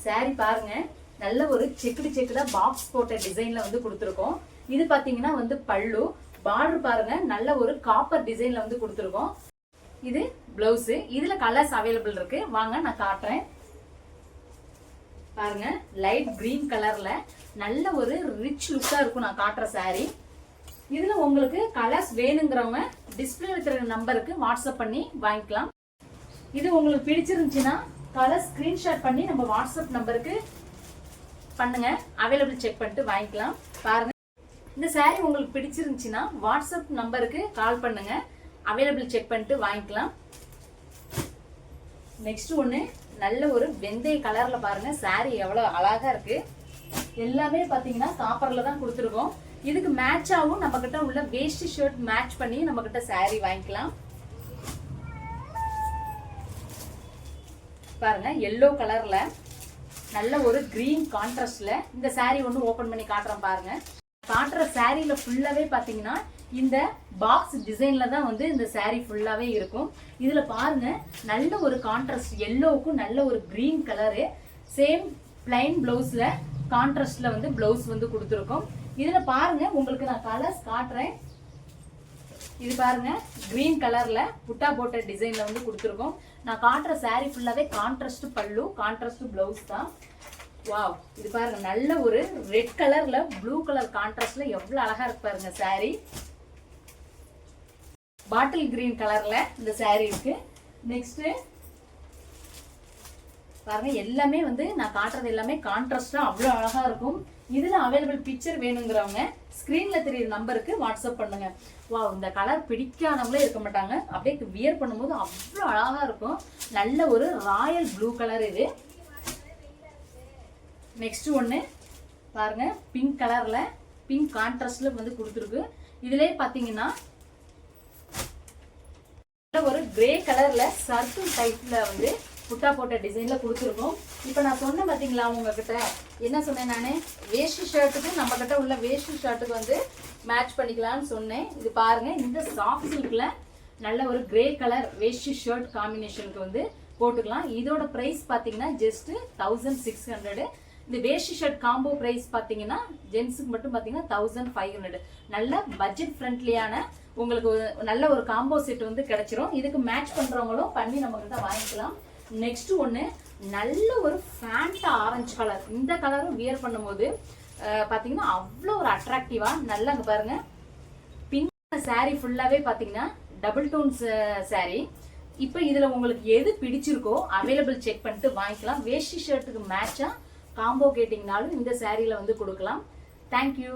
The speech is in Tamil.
saree பாருங்க நல்ல ஒரு செக்குடா பாக்ஸ் போட்ட டிசைன்ல வந்து கொடுத்திருக்கோம். இது பாத்தீங்கன்னா வந்து பல்லு, பார்டர் பாருங்க நல்ல ஒரு காப்பர் டிசைன்ல வந்து கொடுத்திருக்கோம். இது பிளவுஸ். இதுல கலர்ஸ் அவைலபிள் இருக்கு. வாங்க நான் காட்டுறேன். பாருங்க லைட் கிரீன் கலர்ல நல்ல ஒரு ரிச் லுக்கா இருக்கும் நான் காட்டுற saree. இதுல உங்களுக்கு கலர்ஸ் வேணுங்கிறவங்க டிஸ்பிளேல இருக்கிற நம்பருக்கு வாட்ஸ்அப் பண்ணி வாங்கிக்கலாம். இது உங்களுக்கு பிடிச்சிருந்துச்சுன்னா கலர் ஸ்கிரீன்ஷாட் பண்ணி நம்ம வாட்ஸ்அப் நம்பருக்கு பண்ணுங்க. அவைலபிள் செக் பண்ணிட்டு வாங்கிக்கலாம். பாருங்க இந்த saree உங்களுக்கு பிடிச்சிருந்துச்சுன்னா வாட்ஸ்அப் நம்பருக்கு கால் பண்ணுங்க. அவைலபிள் செக் பண்ணிட்டு வாங்கிக்கலாம். நெக்ஸ்ட் ஒன்று நல்ல ஒரு வெந்தய கலர்ல பாருங்க saree எவ்வளவு அழகா இருக்கு. எல்லாமே பாத்தீங்கன்னா காப்பர்ல தான் கொடுத்துருக்கோம். இதுக்கு மேட்சாவும் நம்ம கிட்ட உள்ள வேஷ்டி ஷர்ட் மேட்ச் பண்ணி நம்ம கிட்ட saree வாங்கிக்கலாம். பாருங்க எல்லோ கலர்ல நல்ல ஒரு கிரீன் கான்ட்ராஸ்ட்ல இந்த saree ஒன்று ஓபன் பண்ணி காட்டுறேன். பாருங்க காட்டுற சாரீல ஃபுல்லாவே பாத்தீங்கன்னா இந்த பாக்ஸ் டிசைன்ல தான் வந்து இந்த saree ஃபுல்லாவே இருக்கும். இதுல பாருங்க நல்ல ஒரு கான்ட்ராஸ்ட் எல்லோவுக்கும் நல்ல ஒரு கிரீன் கலரு. சேம் பிளைன் பிளவுஸ்ல கான்ட்ராஸ்ட்ல வந்து பிளவுஸ் வந்து கொடுத்துருக்கோம். இதுல பாருங்க உங்களுக்கு நான் கலர்ஸ் காட்டுறேன். இது பாருங்க கிரீன் கலர்ல புட்டா போட்ட டிசைன்ல வந்து கொடுத்துருக்கோம். நான் காட்டுற saree ஃபுல்லாவே கான்ட்ராஸ்ட் பல்லு, கான்ட்ராஸ்ட் பிளவுஸ் தான். வாவ், இது பாருங்க நல்ல ஒரு ரெட் கலர்ல ப்ளூ கலர் கான்ட்ராஸ்ட்ல எவ்வளவு அழகா இருக்கு பாருங்க saree. பாட்டில் கிரீன் கலர்ல இந்த saree இருக்கு. நெக்ஸ்ட் பாருங்க எல்லாமே வந்து நான் காட்டுறது எல்லாமே கான்ட்ராஸ்டா அவ்வளவு அழகா இருக்கும். இதுல அவைலபிள் பிக்சர் வேணுங்கிறவங்க ஸ்கிரீன்ல தெரியுற நம்பருக்கு வாட்ஸ்அப் பண்ணுங்க. வாவ், இந்த கலர் பிடிக்காதவங்களே இருக்க மாட்டாங்க. அப்படியே வியர் பண்ணும்போது அவ்வளவு அழகா இருக்கும். நல்ல ஒரு ராயல் ப்ளூ கலர் இது. நெக்ஸ்ட் ஒன்று பாருங்க பிங்க் கலர்ல பிங்க் கான்ட்ராஸ்ட்ல வந்து கொடுத்துருக்கு. இதுலயே பாத்தீங்கன்னா ஒரு கிரே கலர்ல சர்க்கிள் டைப்ல வந்து புட்டா போட்ட டிசைன்ல கொடுத்துருக்கோம். இப்ப நான் சொன்ன பாத்தீங்களா உங்ககிட்ட என்ன சொன்னேன் நானு, வேஷ்டி ஷர்ட்டுக்கு நம்ம கிட்ட உள்ள வேஷ்டி ஷர்ட்டுக்கு வந்து மேட்ச் பண்ணிக்கலாம்னு சொன்னேன். இது பாருங்க இந்த சாஃப்ட் சில்க்ல நல்ல ஒரு கிரே கலர் வேஷ்டி ஷர்ட் காம்பினேஷனுக்கு வந்து போட்டுக்கலாம். இதோட பிரைஸ் பாத்தீங்கன்னா ஜஸ்ட் 1600. இந்த வேஷ்டி ஷர்ட் காம்போ பிரைஸ் பாத்தீங்கன்னா ஜென்ஸுக்கு மட்டும் பாத்தீங்கன்னா 1500. நல்ல பட்ஜெட் ஃப்ரெண்ட்லியான உங்களுக்கு நல்ல ஒரு காம்போ செட் வந்து கிடைச்சிரும். இதுக்கு மேட்ச் பண்றவங்களும் பண்ணி நம்ம கிட்ட வாங்கிக்கலாம். நெக்ஸ்ட் ஒன்று நல்ல ஒரு ஃபேண்டா ஆரஞ்சு கலர். இந்த கலரும் வியர் பண்ணும்போது பாத்தீங்கன்னா அவ்வளோ ஒரு அட்ராக்டிவா நல்லா பாருங்க. பிங்க் saree ஃபுல்லாவே பாத்தீங்கன்னா டபுள் டோன் saree. இப்போ இதுல உங்களுக்கு எது பிடிச்சிருக்கோ அவைலபிள் செக் பண்ணிட்டு வாங்கிக்கலாம். வேஷ்டி ஷர்ட்டுக்கு மேட்சா காம்போ கேட்டிங்கனாலும் இந்த சாரீல வந்து கொடுக்கலாம். தேங்க்யூ.